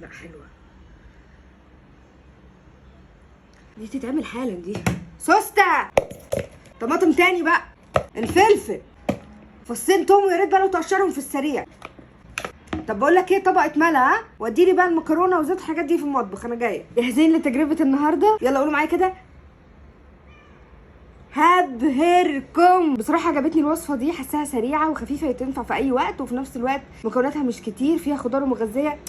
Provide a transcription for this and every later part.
لا حلوه دي، تتعمل حالا دي. سوسته طماطم تاني بقى، الفلفل، فصين توم، ويا ريت بقى لو تقشرهم في السريع. طب بقول لك ايه، طبقه ملا، ها وديلي بقى المكرونه وزيت الحاجات دي في المطبخ، انا جايه. جاهزين لتجربه النهارده؟ يلا قولوا معايا كده، هبهركم. بصراحه عجبتني الوصفه دي، حاساها سريعه وخفيفه، تنفع في اي وقت، وفي نفس الوقت مكوناتها مش كتير، فيها خضار ومغذيه.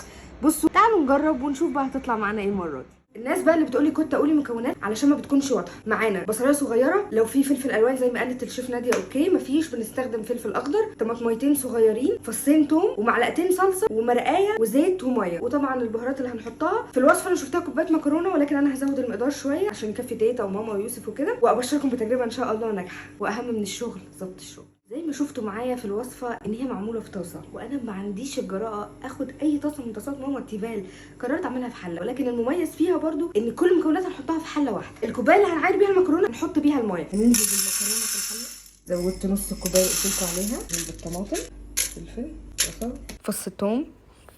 بصوا تعالوا نجرب ونشوف بقى هتطلع معانا ايه المره دي. الناس بقى اللي بتقولي كنت اقولي مكونات علشان ما بتكونش واضحه معانا: بصلايه صغيره، لو في فلفل الوان زي ما قالت الشيف ناديه اوكي، مفيش بنستخدم فلفل اخضر، طماطميتين صغيرين، فصين توم، ومعلقتين صلصه، ومرقايه، وزيت وميه، وطبعا البهارات اللي هنحطها في الوصفه. انا شفتها كوبايه مكرونه، ولكن انا هزود المقدار شويه عشان يكفي تيتا وماما ويوسف وكده، وابشركم بتجربه ان شاء الله ناجحه. واهم من الشغل ظبط الشغل. زي ما شفتوا معايا في الوصفه ان هي معموله في طاسه، وانا ما عنديش الجراءه اخد اي طاسه من طاسات ماما تيفال، قررت اعملها في حله. ولكن المميز فيها برضو ان كل المكونات هنحطها في حله واحده. الكوبايه اللي هنعاير بيها المكرونه هنحط بيها الميه. هننزل بالمكرونه في الحله، زودت نص كوبايه قلت عليها من الطماطم، فلفل، بصل، فص ثوم،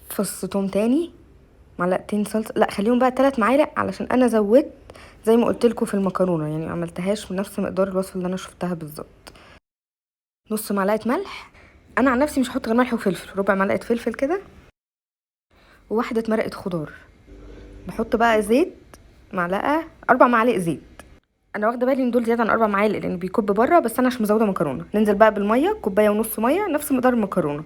فص ثوم تاني، معلقتين صلصه، لا خليهم بقى 3 معالق علشان انا زودت زي ما قلت لكم في المكرونه، يعني ما عملتهاش بنفس مقدار الوصفه اللي انا شفتها بالظبط. نص معلقه ملح، انا عن نفسي مش هحط غير ملح وفلفل، ربع معلقه فلفل كده، وواحده مرقه خضار. نحط بقى زيت، معلقه 4 معالق زيت. انا واخده بالي ان دول زياده عن 4 معالق لان بيكب بره، بس انا عشان مزوده مكرونه. ننزل بقى بالميه، كوبايه ونص ميه، نفس مقدار المكرونه،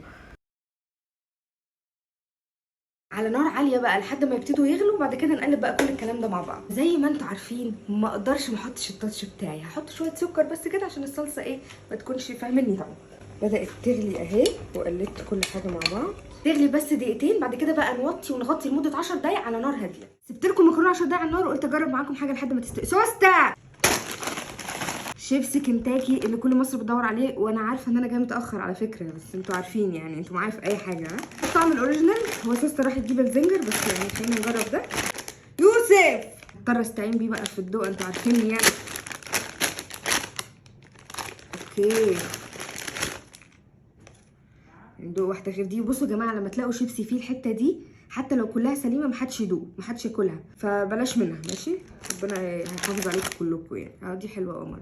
على نار عاليه بقى لحد ما يبتدوا يغلوا. وبعد كده نقلب بقى كل الكلام ده مع بعض. زي ما انتوا عارفين ما اقدرش ما احطش التاتش بتاعي، هحط شويه سكر بس كده عشان الصلصه ايه ما تكونش فاهمني طبعا. بدات تغلي اهي، وقلبت كل حاجه مع بعض، تغلي بس دقيقتين. بعد كده بقى نوطي ونغطي لمده 10 دقايق على نار هاديه. سبت لكم المكرونه 10 دقايق على النار، وقلت اجرب معاكم حاجه لحد ما تستوي. سوسته شيبسي كنتاكي اللي كل مصر بتدور عليه، وانا عارفه ان انا جايه متاخر على فكره، بس انتوا عارفين يعني، انتوا معايا في اي حاجه. ها الطعم الاوريجينال. هو سوسته راح تجيب الزنجر، بس يعني خلينا نجرب ده. يوسف اضطر استعين بيه بقى في الدوق، انتوا عارفيني يعني. اوكي ندوق واحده غير دي. بصوا يا جماعه، لما تلاقوا شيبسي فيه الحته دي حتى لو كلها سليمه محدش يدوق، محدش ياكلها، فبلاش منها ماشي. ربنا هيحافظ عليكم كلكم يعني. دي حلوه قمر.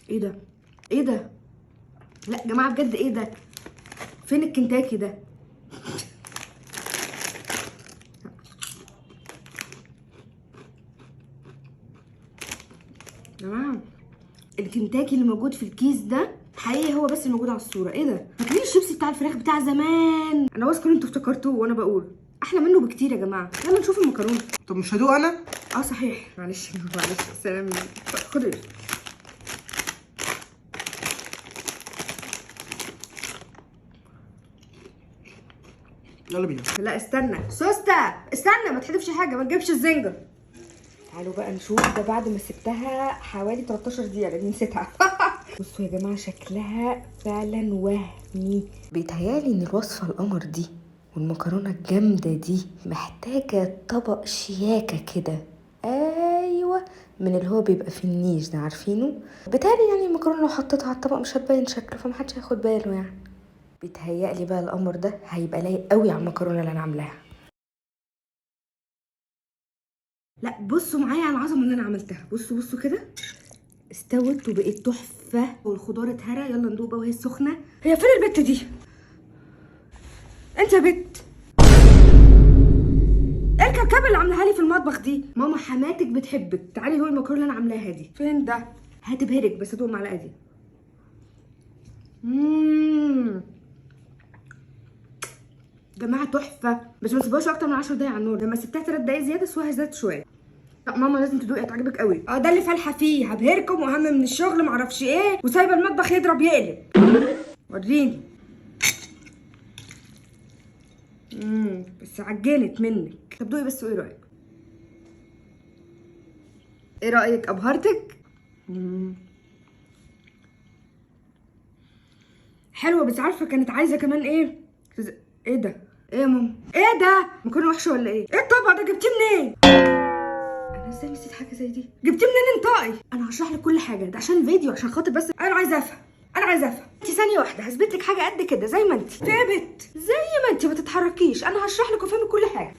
ايه ده؟ ايه ده؟ لا يا جماعه بجد ايه ده؟ فين الكنتاكي ده؟ يا جماعه الكنتاكي اللي موجود في الكيس ده حقيقي هو بس الموجود على الصوره. ايه ده؟ فاكرين الشيبسي بتاع الفراخ بتاع زمان؟ انا واثقه ان انتوا افتكرتوه وانا بقول احلى منه بكتير يا جماعه. يلا نشوف المكرونه. طب مش هدوق انا؟ صحيح، معلش معلش، سلام. خد يلا بينا. لا استنى سوسته، استنى ما تحدفش حاجه، ما تجيبش الزنجر. تعالوا بقى نشوف ده بعد ما سبتها حوالي 13 دقيقه لاني نسيتها. بصوا يا جماعه شكلها فعلا وهمي. بيتهيالي ان الوصفه القمر دي والمكرونه الجامده دي محتاجه طبق شياكه كده. ايوه، من اللي هو بيبقى في النيش ده، عارفينه؟ بيتهيالي يعني المكرونه لو حطيتها على الطبق مش هتبين شكله، فمحدش هياخد باله يعني. بيتهيألي بقى القمر ده هيبقى لايق قوي على المكرونه اللي انا عاملاها. لا بصوا معايا على العظمه اللي انا عملتها. بصوا بصوا كده، استوت وبقت تحفه، والخضار اتهرى. يلا ندوق بقى وهي سخنه. هي فين البت دي؟ انت يا بت، ايه الكركبه اللي عاملاها لي في المطبخ دي؟ ماما حماتك بتحبك. تعالي دوقي المكرونه اللي انا عاملاها دي. فين ده؟ هتبهرك، بس ادوق المعلقه دي. جماعه تحفه، بس ما تسيبوهاش اكتر من 10 دقايق على النار. لما سبتها 3 دقايق زياده سواها زادت شويه. لا ماما لازم تدوقي، هتعجبك قوي. ده اللي فالحه فيه، هبهركم واهم من الشغل معرفش ايه، وسايبه المطبخ يضرب يقلب. وريني. بس عجنت منك. طب دوقي بس وايه رايك؟ ايه رايك؟ ابهرتك؟ حلوه، بس عارفه كانت عايزه كمان ايه؟ ايه ده؟ ايه يا ماما؟ ايه ده؟ مكرونه وحشه ولا ايه؟ ايه الطبق ده؟ جبتيه منين؟ انا ازاي نسيت حاجه زي دي؟ جبتيه منين انطقي؟ انا هشرح لك كل حاجه، ده عشان الفيديو، عشان خاطر بس انا عايزه افهم. انا عايزه افهم. انت ثانيه واحده هثبت لك حاجه قد كده زي ما انت في يا بت، زي ما انت ما تتحركيش، انا هشرح لك وافهمك كل حاجه.